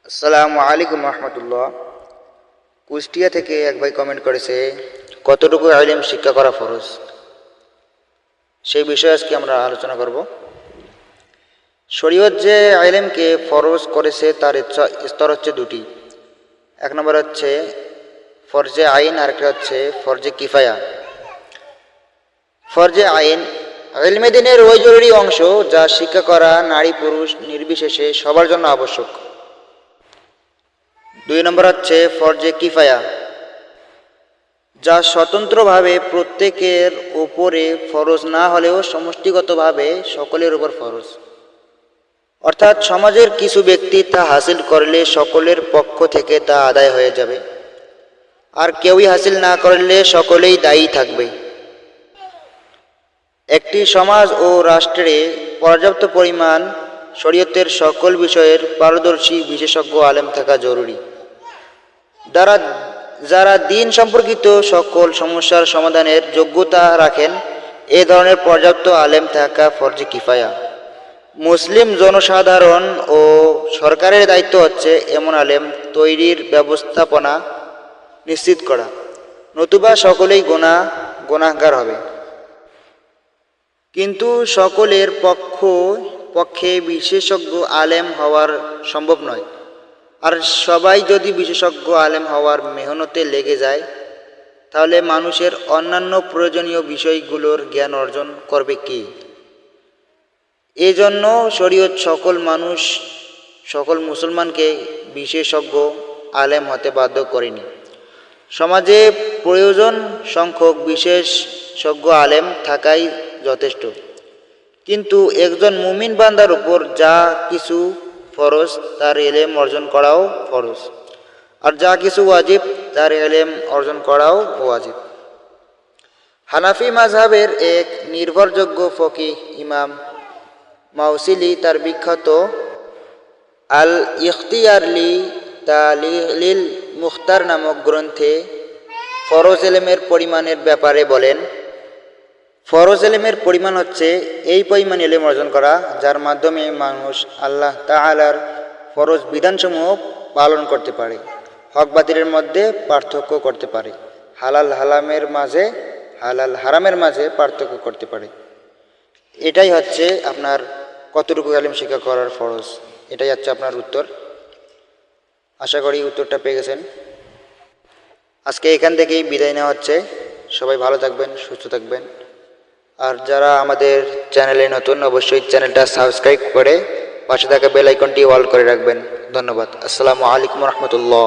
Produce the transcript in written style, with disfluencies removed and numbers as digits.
আসসালামু আলাইকুম রহমতুল্লাহ। কুষ্টিয়া থেকে এক ভাই কমেন্ট করেছে, কতটুকু ইলম শিক্ষা করা ফরজ, সেই বিষয়ে আজকে আমরা আলোচনা করব। শরীয়ত যে ইলমকে ফরজ করেছে তার স্তর হচ্ছে দুটি। এক নম্বর হচ্ছে ফরজে আইন, আর একটা হচ্ছে ফরজে কিফায়া। ফরজে আইন ইলমে দ্বীনের ওই জরুরি অংশ যা শিক্ষা করা নারী পুরুষ নির্বিশেষে সবার জন্য আবশ্যক। দুই নম্বর হচ্ছে ফরজে কিফায়া, যা স্বতন্ত্রভাবে প্রত্যেকের উপরে ফরজ না হলেও সমষ্টিগতভাবে সকলের উপর ফরজ। অর্থাৎ সমাজের কিছু ব্যক্তি তা হাসিল করলে সকলের পক্ষ থেকে তা আদায় হয়ে যাবে, আর কেউই হাসিল না করলে সকলেই দায়ী থাকবে। একটি সমাজ ও রাষ্ট্রে পর্যাপ্ত পরিমাণ শরীয়তের সকল বিষয়ের পারদর্শী বিশেষজ্ঞ আলেম থাকা জরুরি, যারা দিন সম্পর্কিত সকল সমস্যার সমাধানের যোগ্যতা রাখেন। এ ধরনের পর্যাপ্ত আলেম থাকা ফরজে কিফায়া। মুসলিম জনসাধারণ ও সরকারের দায়িত্ব হচ্ছে এমন আলেম তৈরির ব্যবস্থাপনা নিশ্চিত করা, নতুবা সকলেই গুনাহগার হবে। কিন্তু সকলের পক্ষে বিশেষজ্ঞ আলেম হওয়ার সম্ভব নয়, আর সবাই যদি বিশেষজ্ঞ আলেম হওয়ার মেহনতে লেগে যায়, তাহলে মানুষের অন্যান্য প্রয়োজনীয় বিষয়গুলোর জ্ঞান অর্জন করবে কি? এজন্য শরীয়ত সকল মুসলমানকে বিশেষজ্ঞ আলেম হতে বাধ্য করেনি। সমাজে প্রয়োজন সংখ্যক বিশেষজ্ঞ আলেম থাকাই যথেষ্ট। কিন্তু একজন মুমিন বান্দার উপর যা কিছু ফরজ তার ইলম অর্জন করাও ফরজ, আর যা কিছু ওয়াজিব তার ইলম অর্জন করাও ওয়াজিব। হানাফি মাযহাবের এক নির্ভরযোগ্য ফকিহ ইমাম মাওসিলি তার বিখ্যাত আল ইখতিয়ার লি তালিল মুখতার নামক গ্রন্থে ফরজ ইলমের পরিমাণের ব্যাপারে বলেন, ফরজ ইলমের পরিমাণ হচ্ছে এই পরিমাণ ইলম অর্জন করা যার মাধ্যমে মানুষ আল্লাহ তাআলার ফরজ বিধানসমূহ পালন করতে পারে, হক বাতিলের মধ্যে পার্থক্য করতে পারে, হালাল হারামের মাঝে পার্থক্য করতে পারে। এটাই হচ্ছে আপনার কতটুকু ইলম শিক্ষা করার ফরজ। এটাই হচ্ছে আপনার উত্তর। আশা করি উত্তরটা পেয়ে গেছেন। আজকে এখান থেকেই বিদায় নেওয়া হচ্ছে। সবাই ভালো থাকবেন, সুস্থ থাকবেন। আর যারা আমাদের চ্যানেলে নতুন, অবশ্যই চ্যানেলটা সাবস্ক্রাইব করে পাশে থাকা বেল আইকনটি অল করে রাখবেন। ধন্যবাদ। আসসালামু আলাইকুম রহমতুল্লাহ।